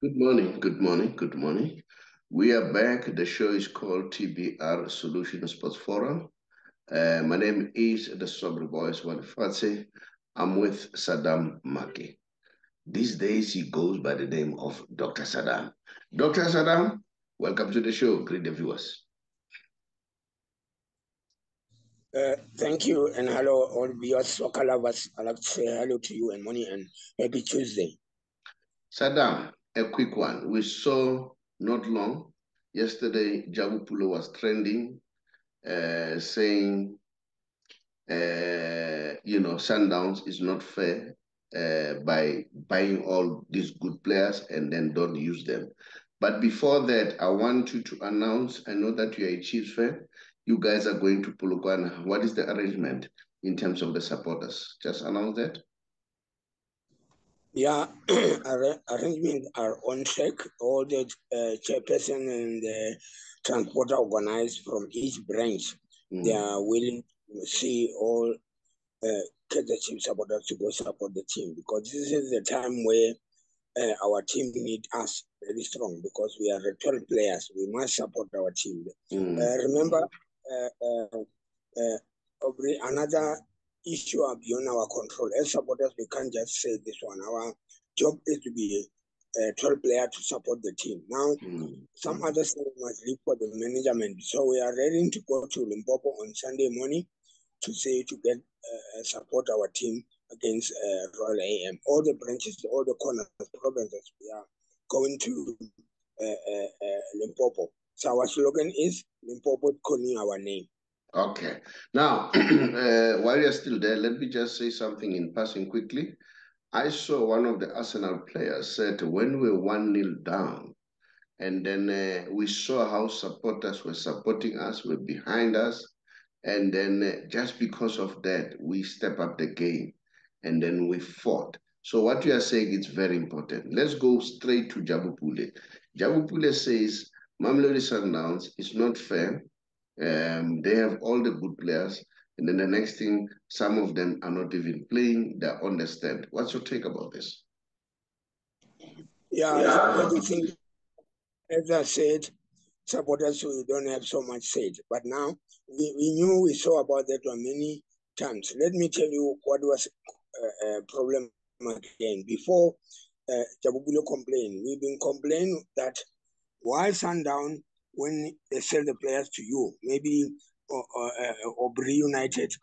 Good morning, good morning, good morning. We are back. The show is called TBR Solution Sports Forum. My name is the Sobri Boys Wanifatse. I'm with Sadaam Maake. These days he goes by the name of Dr. Sadaam. Dr. Sadaam, welcome to the show. Greet the viewers. Thank you and hello all viewers, soccer lovers. I'd like to say hello to you and morning and happy Tuesday. Sadaam, a quick one. We saw not long yesterday Jabu was trending, saying Sundowns is not fair by buying all these good players and then don't use them. But before that, I want you to announce, I know that you are a Chiefs fan, you guys are going to Polokwane. What is the arrangement in terms of the supporters? Just announce that. Yeah, arrangements are on track. All the chairperson and the transporter organized from each branch. They are willing to see all get the Chiefs supporters to go support the team, because this is the time where our team need us very strong, because we are 12 players. We must support our team. Remember, Aubrey, another issue are beyond our control. As supporters, we can't just say this one. Our job is to be a 12 player to support the team. Now, some others must leave for the management. So we are ready to go to Limpopo on Sunday morning to get support our team against Royal AM. All the branches, all the corners, provinces, we are going to Limpopo. So our slogan is Limpopo calling our name. Okay. Now, while you're still there, let me just say something in passing quickly. I saw one of the Arsenal players said when we were 1-0 down, and then we saw how supporters were supporting us, were behind us, and then just because of that, we step up the game, and then we fought. So what you are saying is very important. Let's go straight to Jabu Pule. Jabu Pule says Mamelodi Sundowns is not fair. They have all the good players, and then the next thing, some of them are not even playing. They understand. What's your take about this? Yeah, somebody think, as I said, supporters we don't have so much said. But now we saw about that one many times. Let me tell you what was a problem again. Before Jabubulo complained, we've been complaining that why Sundown, when they sell the players to you, maybe or United,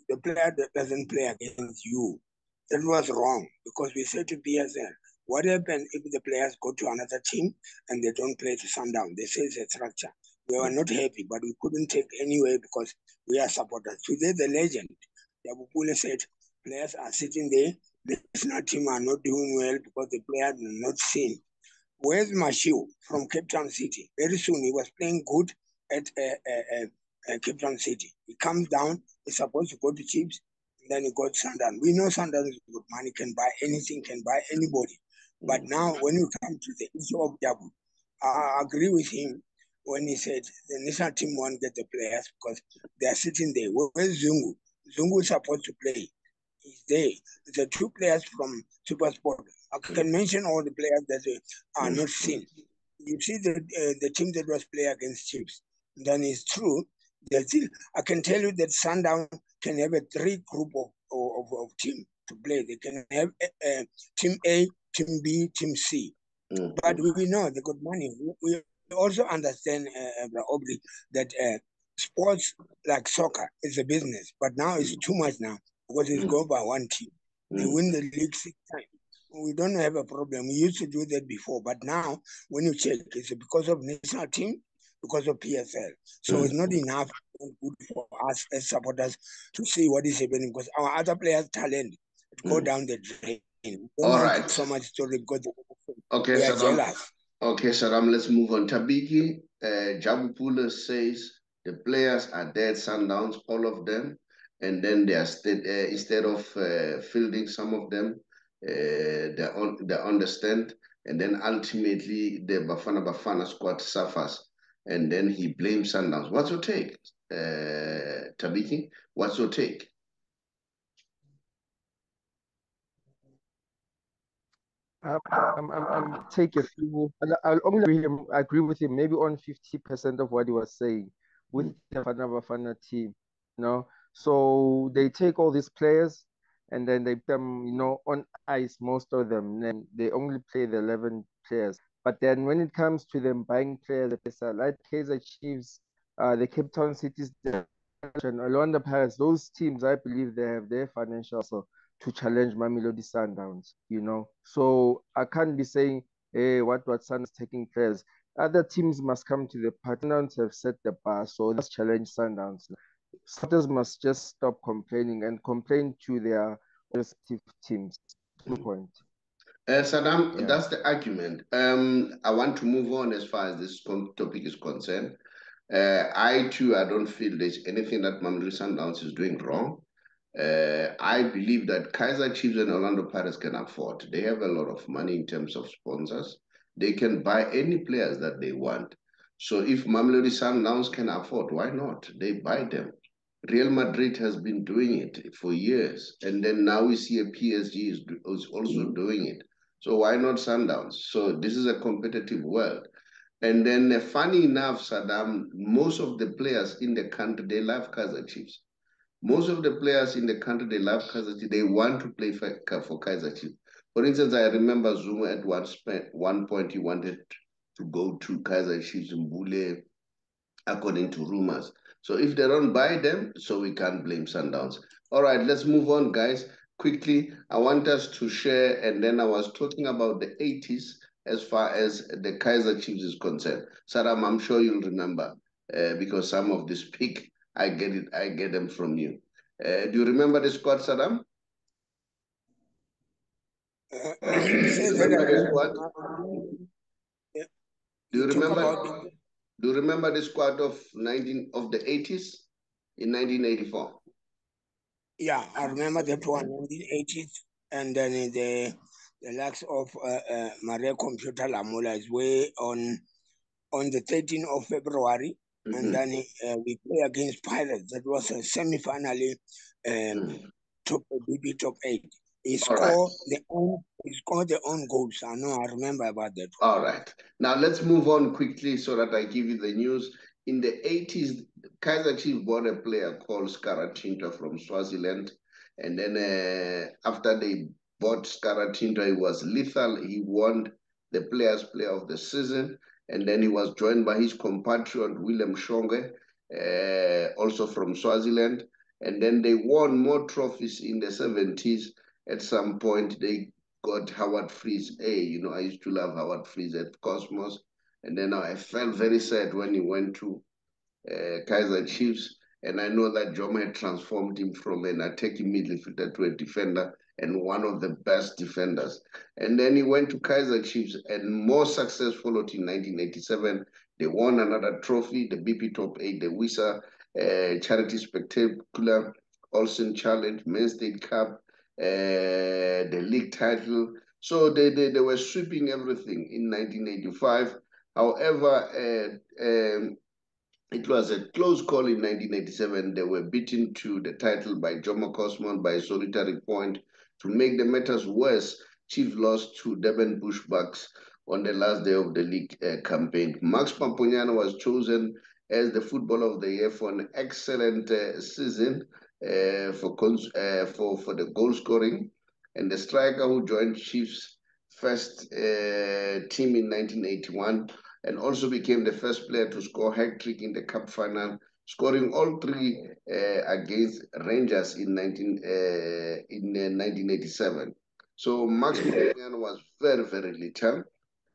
the player that doesn't play against you. That was wrong, because we said to BSL, what happens if the players go to another team and they don't play to Sundown? They say it's a structure. We were not happy, but we couldn't take anyway because we are supporters. Today, the legend, Yabupule said, players are sitting there. The national team are not doing well because the players are not seen. Where's Mashiu from Cape Town City? Very soon he was playing good at Cape Town City. He comes down, he's supposed to go to Chiefs, and then he got Sundown. We know Sundown is good money, can buy anything, can buy anybody. But now when you come to the issue of Jabu, I agree with him when he said the national team won't get the players because they are sitting there. Where's Zungu? Zungu is supposed to play. He's there. The two players from Super Sport. I can mention all the players that are not seen. You see the team that was playing against Chiefs. Then it's true. I can tell you that Sundown can have a three group of team to play. They can have team A, team B, team C. But we know they got money. We also understand, Aubrey, that sports like soccer is a business. But now it's too much now because it's go by one team. They win the league 6 times. We don't have a problem. We used to do that before. But now, when you check, it's because of national team, because of PSL. So it's not enough good for us as supporters to see what is happening, because our other players' talent go down the drain. All right. So much story because okay, we are Sadaam. jealous. Okay, Sadaam, let's move on. Thabiki, Jabu Pule says the players are dead Sundowns, all of them, and then they are instead of fielding some of them, they understand, and then ultimately the Bafana squad suffers, and then he blames Sundowns. What's your take, Thabiki? What's your take? I'm take a few. I'll only agree with him maybe on 50% of what he was saying with the Bafana team. So they take all these players and then they put them, on ice, most of them. Then they only play the 11 players. But then when it comes to them buying players, like Kaizer Chiefs, the Cape Town Cities, and Orlando Pirates, those teams, I believe they have their financial to challenge Mamelodi Sundowns, So I can't be saying, hey, what Sundowns taking players. Other teams must come to the party. Sundowns have set the bar, so let's challenge Sundowns. Supporters must just stop complaining and complain to their respective teams. Point. Sadaam, Yeah. that's the argument. I want to move on as far as this topic is concerned. I don't feel there's anything that Mamelodi Sundowns is doing wrong. I believe that Kaizer Chiefs and Orlando Pirates can afford. They have a lot of money in terms of sponsors. They can buy any players that they want. So if Mamelodi Sundowns can afford, why not? They buy them. Real Madrid has been doing it for years. And then now we see a PSG is also doing it. So why not Sundowns? So this is a competitive world. And then funny enough, Sadaam, most of the players in the country, they love Kaizer Chiefs. Most of the players in the country, they love Kaizer Chiefs. They want to play for Kaizer Chiefs. For instance, I remember Zuma at one point, he wanted to go to Kaizer Chiefs in Bule, according to rumors. So if they don't buy them, so we can't blame Sundowns. All right, let's move on, guys. Quickly, I want us to share, and then I was talking about the 80s as far as the Kaizer Chiefs is concerned. Sadaam, I'm sure you'll remember because some of this pick, I get them from you. Do you remember the squad, Sadaam? Say that Remember the again. squad? Do you talk remember? about Do you remember the squad of the 80s in 1984? Yeah, I remember that one, 1980s, and then the likes of Maria Computer Lamola is way on the 13th of February, and then we play against Pirates. That was a semi-finally top BB top 8. He scored the own goals. I know, I remember about that one. All right. Now let's move on quickly so that I give you the news. In the 80s, Kaizer Chiefs bought a player called Scaratinto from Swaziland. And then after they bought Scaratinto, he was lethal. He won the Players' Player of the Season. And then he was joined by his compatriot, Willem Shonge, also from Swaziland. And then they won more trophies in the 70s. At some point, they got Howard Freeze. Hey, I used to love Howard Freeze at Cosmos. And then I felt very sad when he went to Kaizer Chiefs. And I know that Joma had transformed him from an attacking midfielder to a defender and one of the best defenders. And then he went to Kaizer Chiefs and more success followed in 1987. They won another trophy, the BP Top 8, the WISA Charity Spectacular, Olsen Challenge, Main State Cup, the league title. So they were sweeping everything in 1985. However, it was a close call in 1987. They were beaten to the title by Jomo Cosmon by a solitary point. To make the matters worse, Chiefs lost to Durban Bushbucks on the last day of the league campaign. Max Pamponyana was chosen as the Footballer of the Year for an excellent season for the goal scoring. And the striker who joined Chiefs' first team in 1981 and also became the first player to score a hat-trick in the Cup final, scoring all three against Rangers in 1987. So Max Pamponyana was very, very little.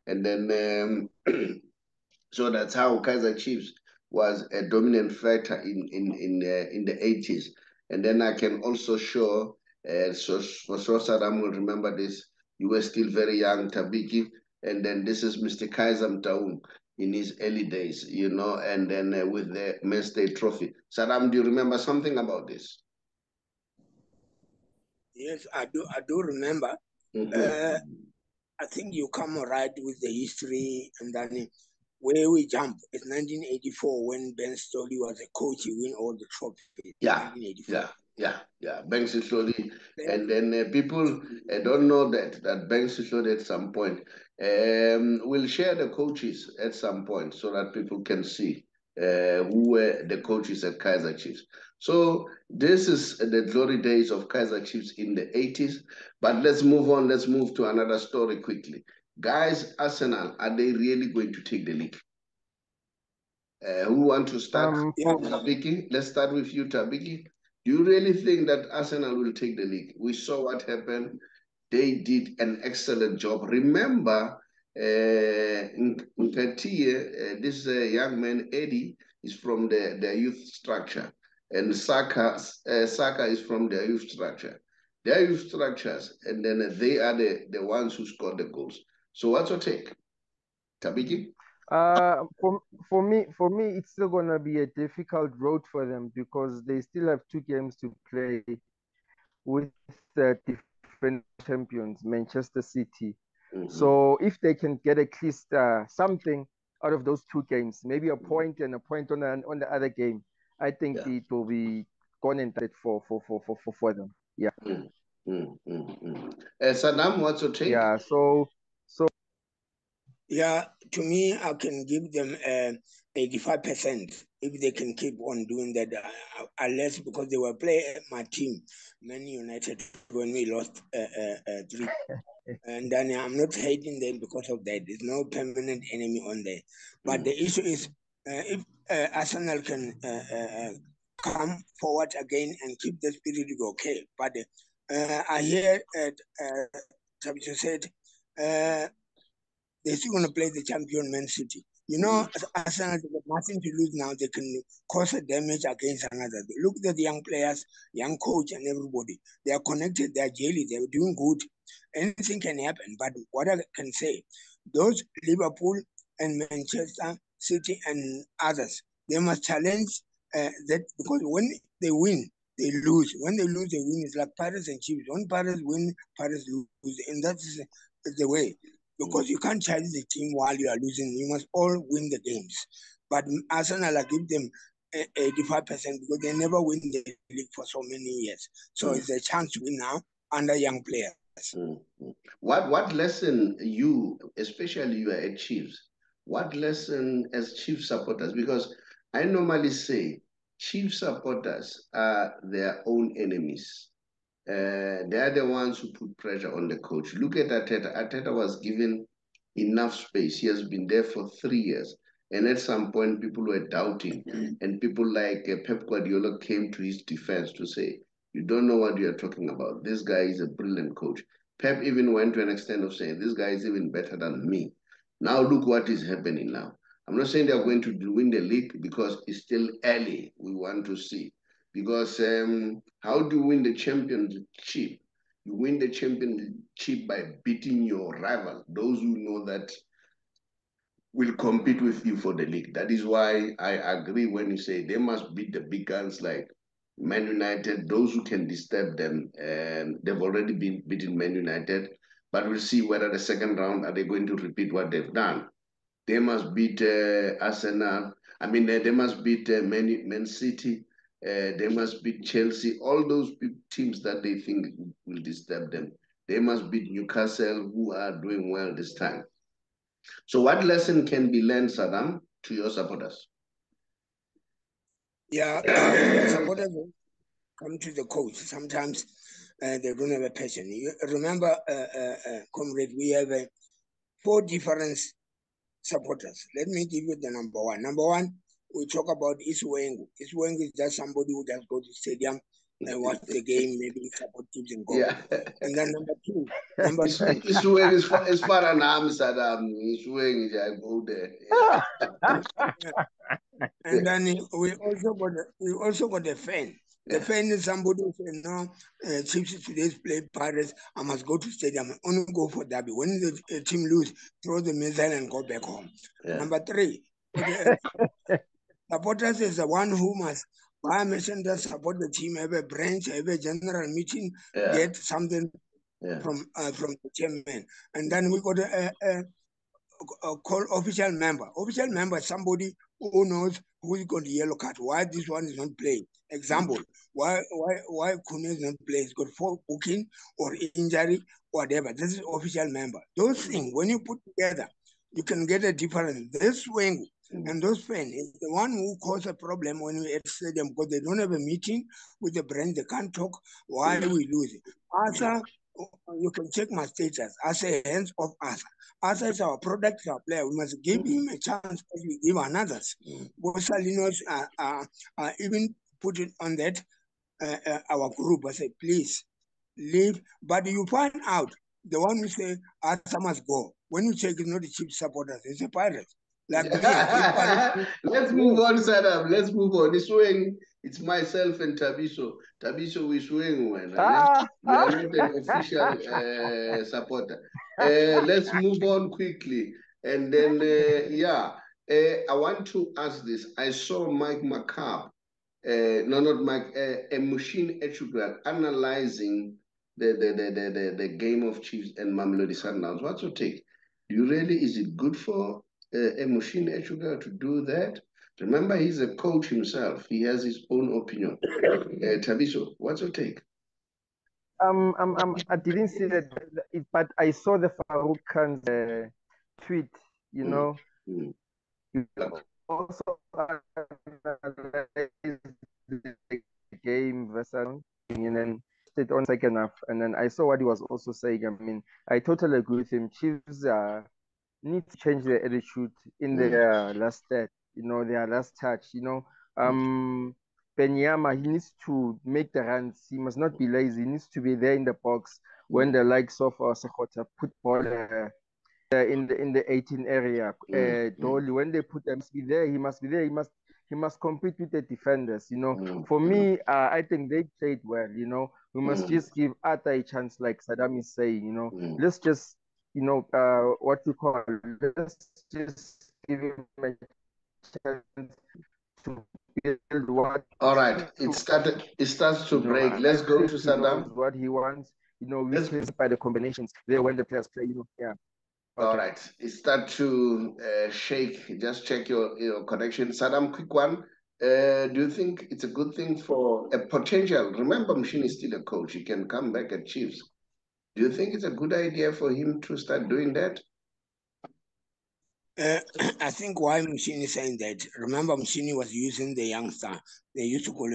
And then, so that's how Kaizer Chiefs was a dominant factor in the 80s. And then I can also show, so Sadaam will remember this, you were still very young, Thabiki, and then this is Mr. Kaizer Mtaung in his early days, and then with the Main State Trophy. Sadaam, do you remember something about this? Yes, I do remember. I think you come right with the history, and then where we jump is 1984 when Ben Stoley was a coach. He win all the trophies. Yeah, 1984. Yeah, Banks slowly, and then people don't know that Banks slowly at some point will share the coaches at some point so that people can see who were the coaches at Kaizer Chiefs. So this is the glory days of Kaizer Chiefs in the 80s. But let's move on. Let's move to another story quickly. Guys, Arsenal, are they really going to take the league? Who want to start? Thabiki, let's start with you, Thabiki. Do you really think that Arsenal will take the league? We saw what happened. They did an excellent job. Remember, this young man, Eddie, is from their youth structure. And Saka is from their youth structure. Their youth structures, and then they are the ones who scored the goals. So what's your take, Thabiki? For me, it's still gonna be a difficult road for them because they still have 2 games to play with the defending champions, Manchester City. So if they can get at least something out of those 2 games, maybe a point and a point on the other game, I think it will be gone and done for them. Yeah. Sadaam, what's your take? Yeah. So. Yeah, to me, I can give them 85% if they can keep on doing that. Unless because they were playing my team, Man United, when we lost 3. And then I'm not hating them because of that. There's no permanent enemy on there. But the issue is if Arsenal can come forward again and keep the spirit, okay. But I hear Thabiki said they're still going to play the champion Man City. You know, Arsenal have nothing to lose now. They can cause a damage against another. Look at the young players, young coach, and everybody. They are connected. They are jelly. They are doing good. Anything can happen. But what I can say, those Liverpool and Manchester City and others, they must challenge that because when they win, they lose. When they lose, they win. It's like Paris and Chiefs. When Paris win, Paris lose. And that's the way. Because you can't challenge the team while you are losing. You must all win the games. But Arsenal, I give them 85% because they never win the league for so many years. So it's a chance to win now under young players. What lesson you, especially you are at Chiefs, what lesson as Chiefs supporters? Because I normally say Chiefs supporters are their own enemies. They are the ones who put pressure on the coach. Look at Arteta. Arteta was given enough space. He has been there for 3 years. And at some point, people were doubting. And people like Pep Guardiola came to his defense to say, you don't know what you're talking about. This guy is a brilliant coach. Pep even went to an extent of saying, this guy is even better than me. Now look what is happening now. I'm not saying they're going to win the league because it's still early. We want to see. Because how do you win the championship? You win the championship by beating your rival, those who know that will compete with you for the league. That is why I agree when you say they must beat the big guns like Man United, those who can disturb them. They've already been beaten Man United, but we'll see whether the second round are they going to repeat what they've done. They must beat Arsenal. I mean, they must beat Man City. They must beat Chelsea. All those teams that they think will disturb them. They must beat Newcastle, who are doing well this time. So what lesson can be learned, Sadaam, to your supporters? Yeah, the supporters come to the coach. Sometimes they don't have a passion. You remember, comrade, we have 4 different supporters. Let me give you the number one. Number one, we talk about Iswengu. Iswengu is just somebody who just go to stadium and watch the game, maybe support teams and go. Yeah. And then number two. Iswengu is far an Sadaam. Iswengu, I go there. Yeah. And then we also got a fan. The fan is somebody who says, no, Chiefs today's play Paris, I must go to stadium, only go for derby. When the team lose, throw the missile and go back home. Yeah. Number 3, supporters is the one who must buy messenger, support the team, have a branch, have a general meeting, get something from the chairman. And then we got call official member. Official member is somebody who knows who's got the yellow card, why this one is not playing. Example, why Kune is not playing? He's got 4 booking or injury, whatever. This is official member. Those things, when you put together, you can get a difference. This swing and those fans is the one who cause a problem when we at stadium because they don't have a meeting with the brand. They can't talk why we lose. Asa, you can check my status. I say hands off Asa. Asa is our product, our player. We must give him a chance as we give others. Bosalinos even put it on that our group. I say, please leave. But you find out the one who say Asa must go. When you check, it's not the chief supporters, it's a pirate. Like me. Let's move on, Sadaam. Let's move on. This swing, it's myself and Tabiso. Tabiso, we swing when we are not an official supporter. Let's move on quickly. And then, I want to ask this. I saw Mike McCabe, no, not Mike, Mushini Echugal analyzing the game of Chiefs and Mamelodi Sundowns. What's your take? Is it good for Mushini Echugal to do that? Remember, he's a coach himself. He has his own opinion. Tabiso, what's your take? I didn't see that, but I saw the Farouk Khan's tweet. You know, also the game versus and then stayed on second half, and then I saw what he was also saying. I mean, I totally agree with him. Chiefs need to change their attitude in their last stat, their last touch. Benyama, he needs to make the runs. He must not be lazy. He needs to be there in the box when the likes of Sekota put ball in the 18 area. Dolly, when they put him, be there. He must be there. He must compete with the defenders. For me, I think they played well. We must just give Arthur a chance, like Sadaam is saying. Let's just what you call. Let's just give him a chance to build what. All right, it starts to break. Let's go to Sadaam. What he wants. We can by the combinations there when the players play. Yeah. Okay. All right, it starts to shake. Just check your connection. Sadaam, quick one. Do you think it's a good thing for a potential? Remember, Mushini is still a coach. He can come back at Chiefs. Do you think it's a good idea for him to start doing that? I think why Mushini is saying that. Remember, Mushini was using the youngster. They used to call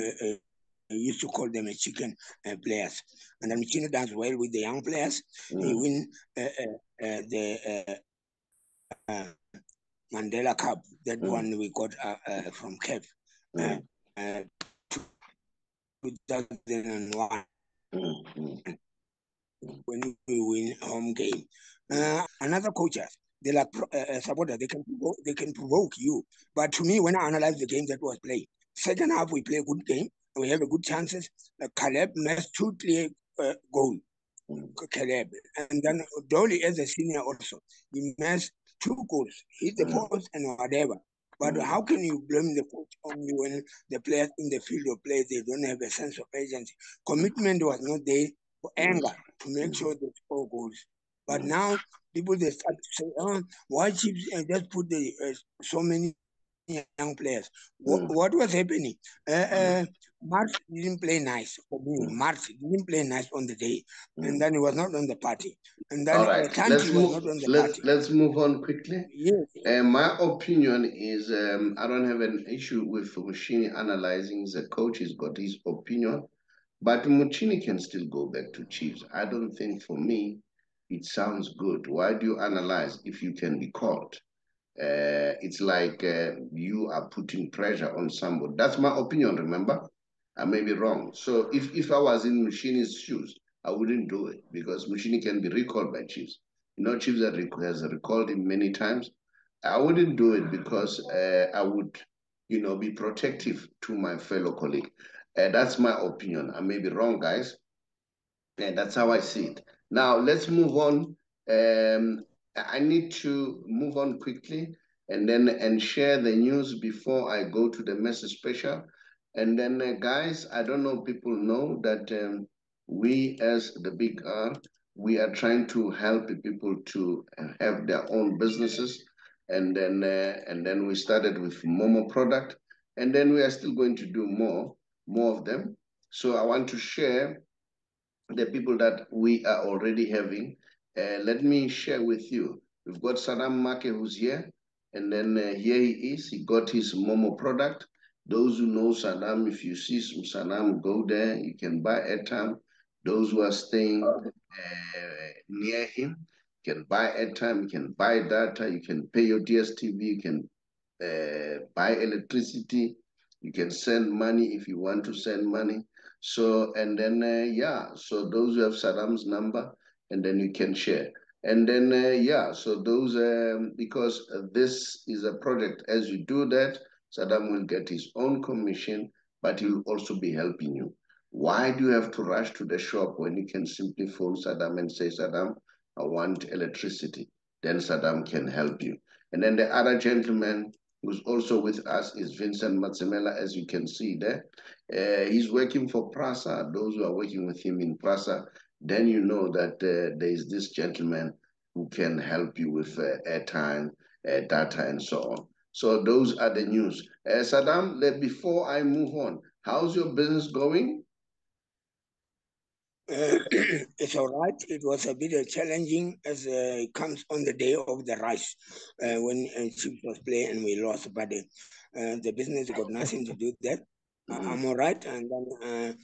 them a chicken players, and then Mushini does well with the young players. He win the Mandela Cup. That one we got from Cape. 2001 when we win home game. Another coaches, they like supporter. They can provoke you. But to me, when I analyze the game that was played, second half we play a good game. We have a good chances. Caleb missed 2 clear goals. Caleb, and then Dolly as a senior also, he missed 2 goals, hit the post and whatever. But how can you blame the coach only when the players in the field of play, they don't have a sense of agency? Commitment was not there for anger to make sure they score goals. But now people, they start to say, oh, why Chiefs just put so many young players? What was happening? March didn't play nice for me. March didn't play nice on the day, and then he was not on the party. And then let's move on quickly. Yes. My opinion is I don't have an issue with Mushini analyzing. The coach has got his opinion, but Mushini can still go back to Chiefs. I don't think, for me, it sounds good. Why do you analyze if you can be called? It's like you are putting pressure on somebody. That's my opinion, remember? I may be wrong. So if I was in Mushini's shoes, I wouldn't do it because Mushini can be recalled by Chiefs. Chiefs has recalled him many times. I wouldn't do it because I would, be protective to my fellow colleague. That's my opinion. I may be wrong, guys. And that's how I see it. Now, let's move on. I need to move on quickly and share the news before I go to the message special. And then, guys, I don't know, people know that we as the Big R, we are trying to help people to have their own businesses, and then we started with Momo product, and then we are still going to do more of them. So I want to share the people that we are already having. Let me share with you. We've got Sadaam Maake who's here, and then here he is. He got his Momo product. Those who know Sadaam, if you see some Sadaam, go there. You can buy airtime. Those who are staying near him can buy airtime, you can buy data, you can pay your DSTV, you can buy electricity, you can send money if you want to send money. So, and then, yeah, so those who have Saddam's number, and then you can share. And then, yeah, so those, because this is a project, as you do that, Saddam will get his own commission, but he'll also be helping you. Why do you have to rush to the shop when you can simply phone Saddam and say, Saddam, I want electricity? Then Saddam can help you. And then the other gentleman who's also with us is Vincent Matsemela, as you can see there. He's working for PRASA. Those who are working with him in PRASA, then you know that there is this gentleman who can help you with airtime, data, and so on. So those are the news. Saddam, before I move on, how's your business going? It's all right. It was a bit challenging as it comes on the day of the race when Chiefs was playing and we lost, but the business got nothing to do with that. I'm all right. And then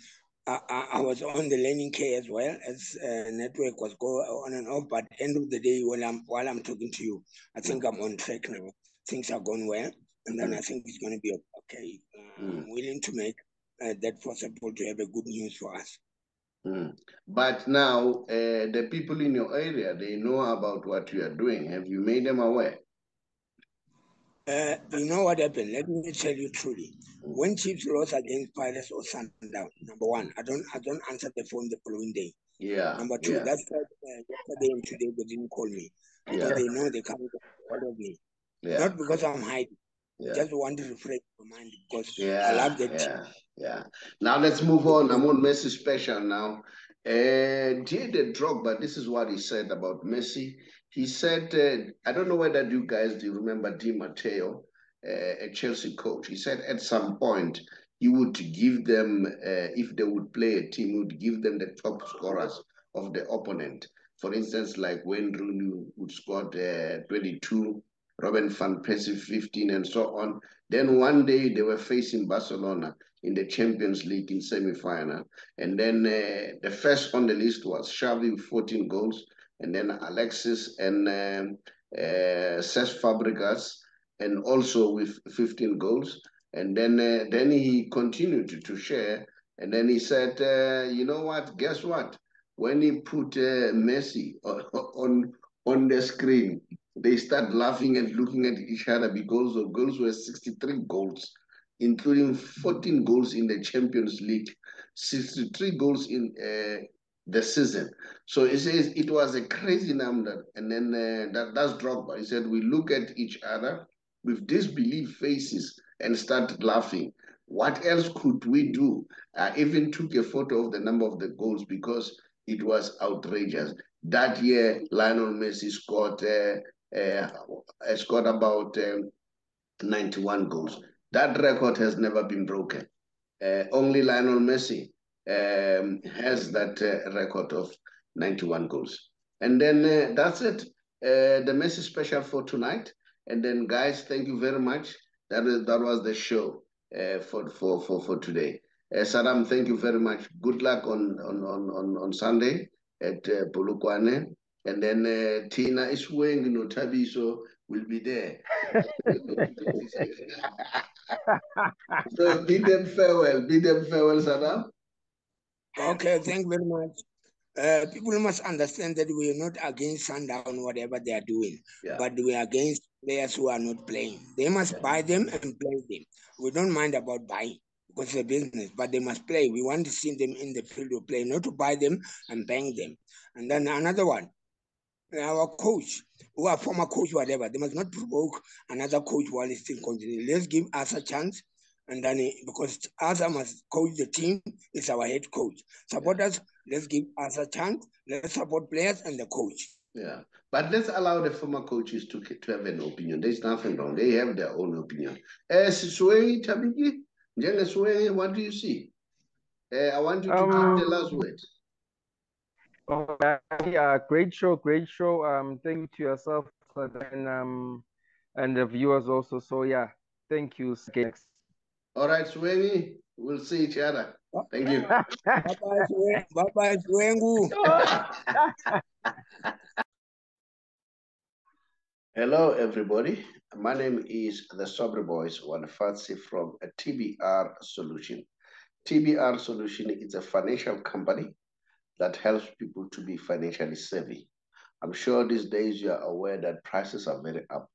I was on the learning care as well as network was going on and off. But end of the day, while I'm talking to you, I think I'm on track now. Things are going well, and then I think it's going to be okay. I'm willing to make that possible to have a good news for us. But now, the people in your area, they know about what you are doing. Have you made them aware? You know what happened? Let me tell you truly. When Chiefs lost against Pirates or Sundown, number one, I don't answer the phone the following day. Yeah. Number two, that's why yesterday and today they didn't call me because they know they can't get hold of me. Not because I'm hiding. Just want to refresh my mind because I love that team. Yeah. Now let's move on. I'm on Messi special now. Didier Drogba, this is what he said about Messi. He said, I don't know whether you guys do remember Di Matteo, a Chelsea coach. He said at some point he would give them, if they would play a team, he would give them the top scorers of the opponent. For instance, like Wayne Rooney would score 22, Robin van Persie 15, and so on. Then one day they were facing Barcelona in the Champions League in semi-final. And then the first on the list was Xavi with 14 goals, and then Alexis and Cesc Fabregas, and also with 15 goals. And then he continued to share, and then he said, you know what, guess what? When he put Messi on the screen, they start laughing and looking at each other because the goals were 63 goals, including 14 goals in the Champions League, 63 goals in the season. So he says it was a crazy number. And then that's Drogba. He said, we look at each other with disbelief faces and start laughing. What else could we do? I even took a photo of the number of the goals because it was outrageous. That year, Lionel Messi scored about 91 goals. That record has never been broken. Only Lionel Messi has that record of 91 goals. And then that's it. The Messi special for tonight. And then, guys, thank you very much. That was the show for today. Sadaam, thank you very much. Good luck on Sunday at Polokwane. And then Tina Isweng, Tabiso will be there. So bid them farewell, Sadaam. Okay, thank you very much. People must understand that we are not against Sundown, whatever they are doing, but we are against players who are not playing. They must buy them and play them. We don't mind about buying because it's a business, but they must play. We want to see them in the field of play, not to buy them and bang them. And then another one, our coach, who are former coach, whatever, they must not provoke another coach while he's still continuing. Let's give us a chance And then because Asa must coach the team, is our head coach. Supporters, let's give us a chance. Let's support players and the coach. Yeah, but let's allow the former coaches to have an opinion. There's nothing wrong. They have their own opinion. Siswei Thabiki, Siswei, what do you see? I want you to give the last word. Oh, yeah, great show, great show. Thank you to yourself and the viewers also. So yeah, thank you. All right, Sweeney, we'll see each other. Thank you. Bye-bye, Swengu. Hello, everybody. My name is the Sobre Boys Wanafatsi from a TBR Solution. TBR Solution is a financial company that helps people to be financially savvy. I'm sure these days you are aware that prices are very up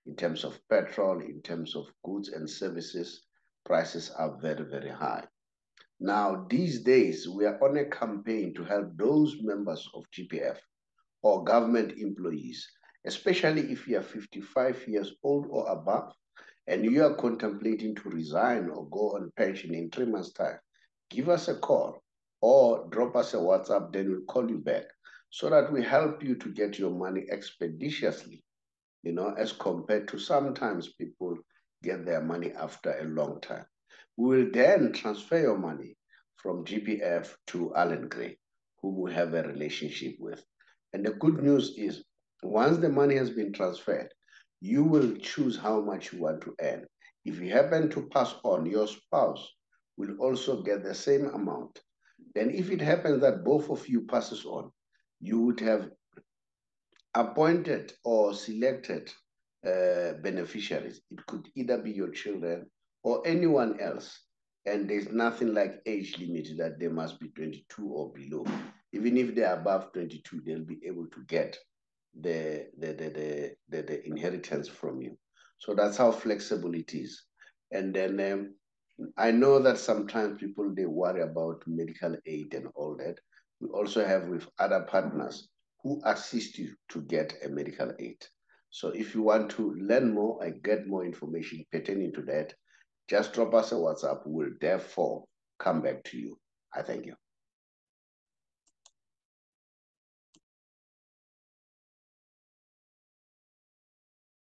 in terms of petrol, in terms of goods and services. Prices are very, very high. Now, these days, we are on a campaign to help those members of GPF or government employees, especially if you are 55 years old or above, and you are contemplating to resign or go on pension in 3 months' time. Give us a call or drop us a WhatsApp, then we'll call you back so that we help you to get your money expeditiously, as compared to sometimes people get their money after a long time. We will then transfer your money from GPF to Allen Gray, whom we have a relationship with. And the good news is, once the money has been transferred, you will choose how much you want to earn. If you happen to pass on, your spouse will also get the same amount. Then if it happens that both of you passes on, you would have appointed or selected beneficiaries. It could either be your children or anyone else. And there's nothing like age limit that they must be 22 or below. Even if they're above 22, they'll be able to get the inheritance from you. So that's how flexible it is. And then I know that sometimes people, they worry about medical aid and all that. We also have with other partners who assist you to get a medical aid. So if you want to learn more and get more information pertaining to that, just drop us a WhatsApp. We'll therefore come back to you. I thank you.